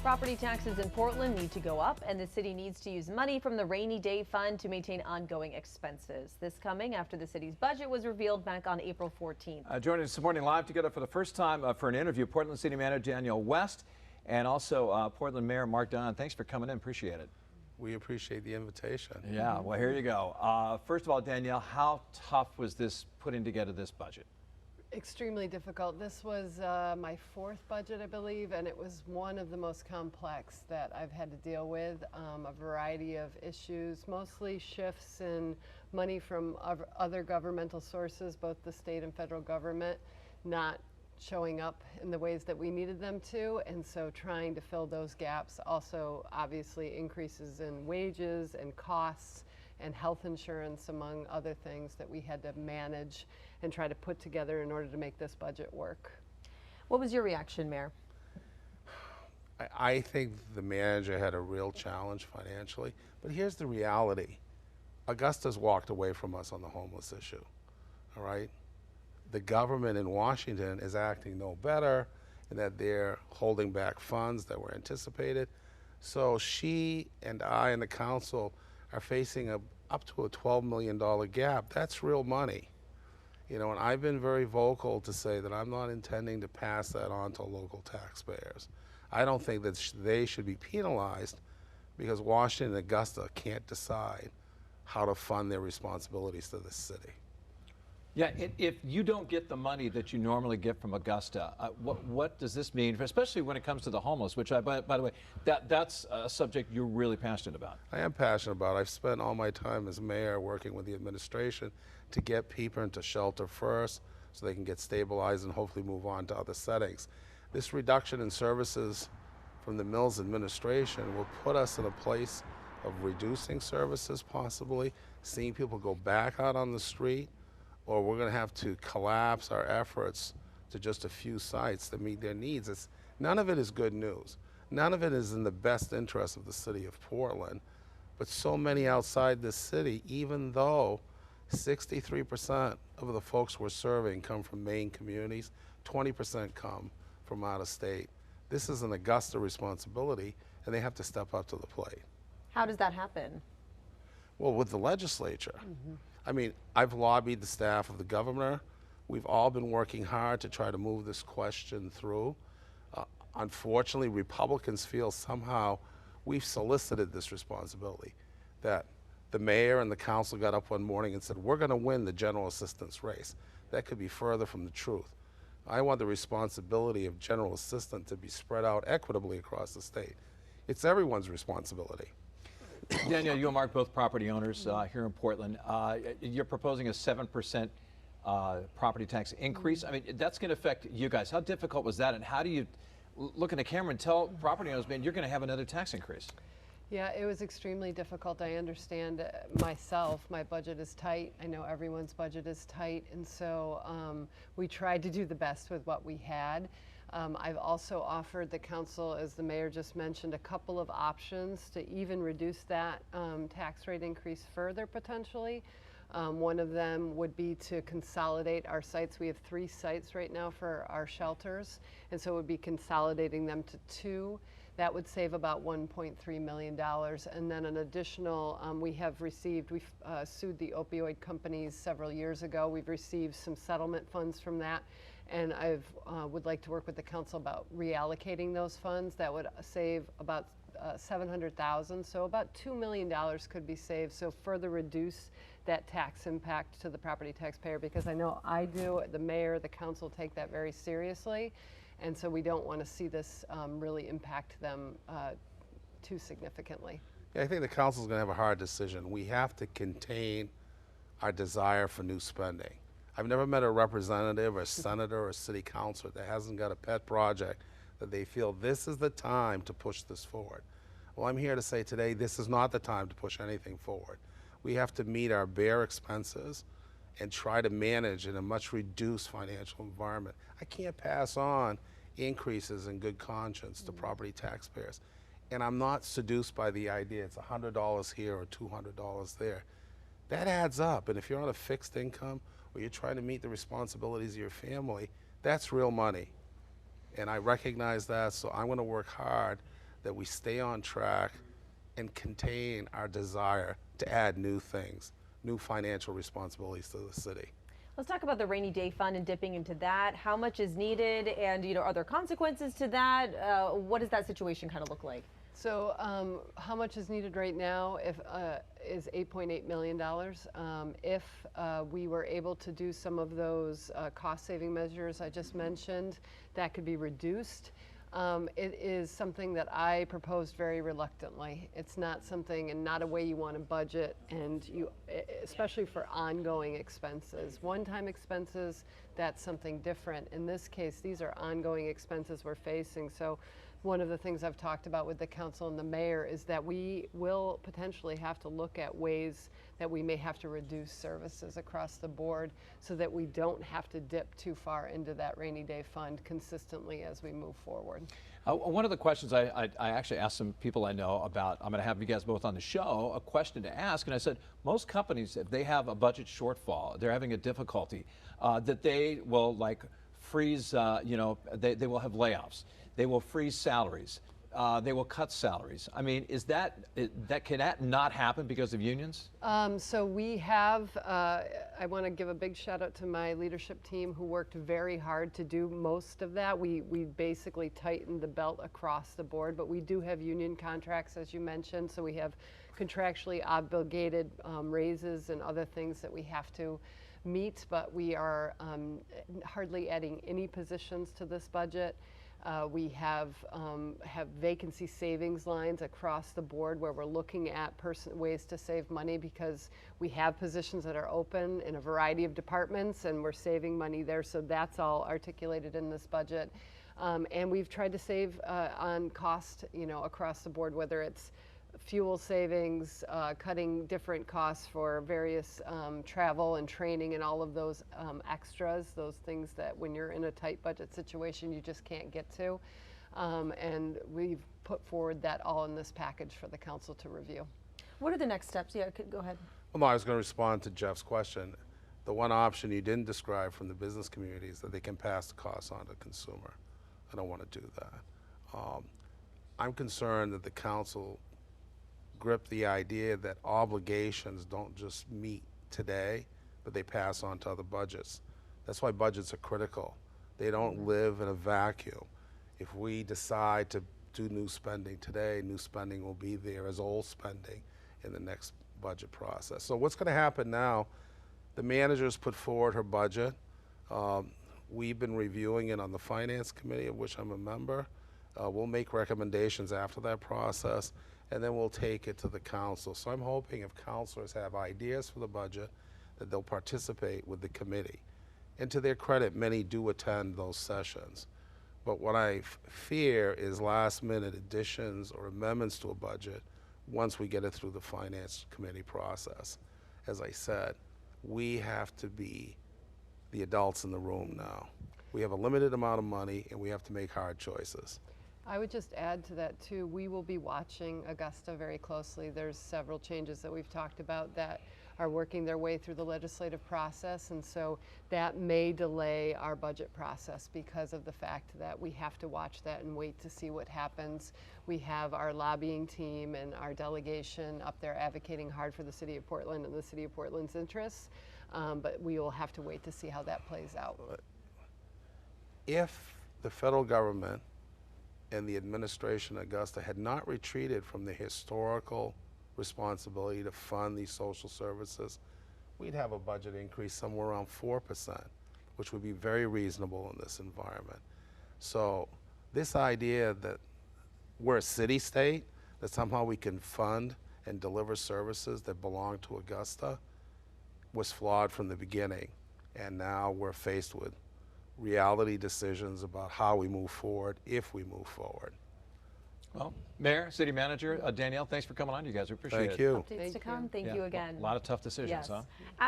Property taxes in Portland need to go up, and the city needs to use money from the rainy day fund to maintain ongoing expenses. This coming after the city's budget was revealed back on April 14th. Joining us this morning live together for the first time for an interview, Portland City Manager Danielle West and also Portland Mayor Mark Dion. Thanks for coming in. Appreciate it. We appreciate the invitation. Yeah, well, here you go. First of all, Danielle, how tough was this putting together this budget? Extremely difficult. This was my fourth budget, I believe, and it was one of the most complex that I've had to deal with. A variety of issues, mostly shifts in money from other governmental sources, both the state and federal government, not showing up in the ways that we needed them to, and so trying to fill those gaps. Also, obviously, increases in wages and costs and health insurance, among other things that we had to manage and try to put together in order to make this budget work. What was your reaction, Mayor? I think the manager had a real challenge financially, but here's the reality. Augusta's walked away from us on the homeless issue, all right? The government in Washington is acting no better in that they're holding back funds that were anticipated. So she and I and the council are facing up to a $12 million gap. That's real money. You know, and I've been very vocal to say that I'm not intending to pass that on to local taxpayers. I don't think that they should be penalized because Washington and Augusta can't decide how to fund their responsibilities to the city. Yeah, if you don't get the money that you normally get from Augusta, what does this mean, especially when it comes to the homeless, which, by the way, that's a subject you're really passionate about. I am passionate about it. I've spent all my time as mayor working with the administration to get people into shelter first so they can get stabilized and hopefully move on to other settings. This reduction in services from the Mills administration will put us in a place of reducing services possibly, seeing people go back out on the street, or we're going to have to collapse our efforts to just a few sites to meet their needs. None of it is good news. None of it is in the best interest of the city of Portland, but so many outside the city, even though 63% of the folks we're serving come from Maine communities, 20% come from out of state. This is an Augusta responsibility, and they have to step up to the plate. How does that happen? Well, with the legislature. I mean, I've lobbied the staff of the governor. We've all been working hard to try to move this question through. Unfortunately, Republicans feel somehow we've solicited this responsibility, that the mayor and the council got up one morning and said, we're going to win the general assistance race. That could be further from the truth. I want the responsibility of general assistant to be spread out equitably across the state. It's everyone's responsibility. Danielle, you and Mark, both property owners here in Portland. You're proposing a 7% property tax increase. I mean, that's going to affect you guys. How difficult was that, and how do you look in the camera and tell property owners, man, you're going to have another tax increase? Yeah, it was extremely difficult. I understand myself, my budget is tight. I know everyone's budget is tight, and so we tried to do the best with what we had. I've also offered the council, as the mayor just mentioned, a couple of options to even reduce that tax rate increase further potentially. One of them would be to consolidate our sites. We have 3 sites right now for our shelters, and so it would be consolidating them to 2. That would save about $1.3 million. And then an additional, we've sued the opioid companies several years ago. We've received some settlement funds from that. And I would like to work with the council about reallocating those funds. That would save about $700,000. So about $2 million could be saved. So further reduce that tax impact to the property taxpayer, because I know I do, the mayor, the council take that very seriously. And so we don't want to see this really impact them too significantly. Yeah, I think the council's going to have a hard decision. We have to contain our desire for new spending. I've never met a representative or senator or city councilor that hasn't got a pet project that they feel this is the time to push this forward. Well, I'm here to say today this is not the time to push anything forward. We have to meet our bare expenses and try to manage in a much reduced financial environment. I can't pass on increases in good conscience to property taxpayers. And I'm not seduced by the idea it's $100 here or $200 there. That adds up, and if you're on a fixed income or you're trying to meet the responsibilities of your family, that's real money. And I recognize that, so I'm going to work hard that we stay on track and contain our desire to add new things, new financial responsibilities to the city. Let's talk about the rainy day fund and dipping into that. How much is needed, and are there consequences to that? What does that situation kind of look like? So how much is needed right now is $8.8 million. If we were able to do some of those cost-saving measures I just mentioned, that could be reduced. It is something that I proposed very reluctantly. It's not something, and not a way you want to budget, and especially for ongoing expenses. One-time expenses, that's something different. In this case, these are ongoing expenses we're facing. So one of the things I've talked about with the council and the mayor is that we will potentially have to look at ways that we may have to reduce services across the board so that we don't have to dip too far into that rainy day fund consistently as we move forward. One of the questions I actually asked some people I know about, I'm going to have you guys both on the show, a question to ask, and I said, most companies, if they have a budget shortfall, they're having a difficulty, that they will freeze, they will have layoffs. They will freeze salaries. They will cut salaries. I mean, can that not happen because of unions? So we have, I want to give a big shout out to my leadership team who worked very hard to do most of that. We basically tightened the belt across the board, but we do have union contracts, as you mentioned, so we have contractually obligated raises and other things that we have to meet, but we are hardly adding any positions to this budget. We have vacancy savings lines across the board where we're looking at ways to save money because we have positions that are open in a variety of departments and we're saving money there. So that's all articulated in this budget. And we've tried to save on cost, across the board, whether it's fuel savings, cutting different costs for various travel and training and all of those extras, those things that when you're in a tight budget situation you just can't get to. And we've put forward that all in this package for the council to review. What are the next steps? Yeah, go ahead. Well, no, I was going to respond to Jeff's question. The one option you didn't describe from the business community is that they can pass the costs on to the consumer. I don't want to do that. I'm concerned that the council grip the idea that obligations don't just meet today, but they pass on to other budgets. That's why budgets are critical. They don't live in a vacuum. If we decide to do new spending today, new spending will be there as old spending in the next budget process. So what's going to happen now, the manager's put forward her budget. We've been reviewing it on the finance committee, of which I'm a member. We'll make recommendations after that process, and then we'll take it to the council. So I'm hoping if councilors have ideas for the budget, that they'll participate with the committee. And to their credit, many do attend those sessions. But what I fear is last-minute additions or amendments to a budget once we get it through the finance committee process. As I said, we have to be the adults in the room now. We have a limited amount of money, and we have to make hard choices. I would just add to that too, we will be watching Augusta very closely. There's several changes that we've talked about that are working their way through the legislative process, and so that may delay our budget process because of the fact that we have to watch that and wait to see what happens. We have our lobbying team and our delegation up there advocating hard for the City of Portland and the City of Portland's interests, but we will have to wait to see how that plays out. If the federal government and the administration in Augusta had not retreated from the historical responsibility to fund these social services, we'd have a budget increase somewhere around 4%, which would be very reasonable in this environment. So this idea that we're a city-state, that somehow we can fund and deliver services that belong to Augusta, was flawed from the beginning. And now we're faced with reality decisions about how we move forward, if we move forward. Well, Mayor, City Manager, Danielle, thanks for coming on, you guys. We appreciate it. Thank you. Updates to come. Thank you again. A lot of tough decisions, Yes. huh?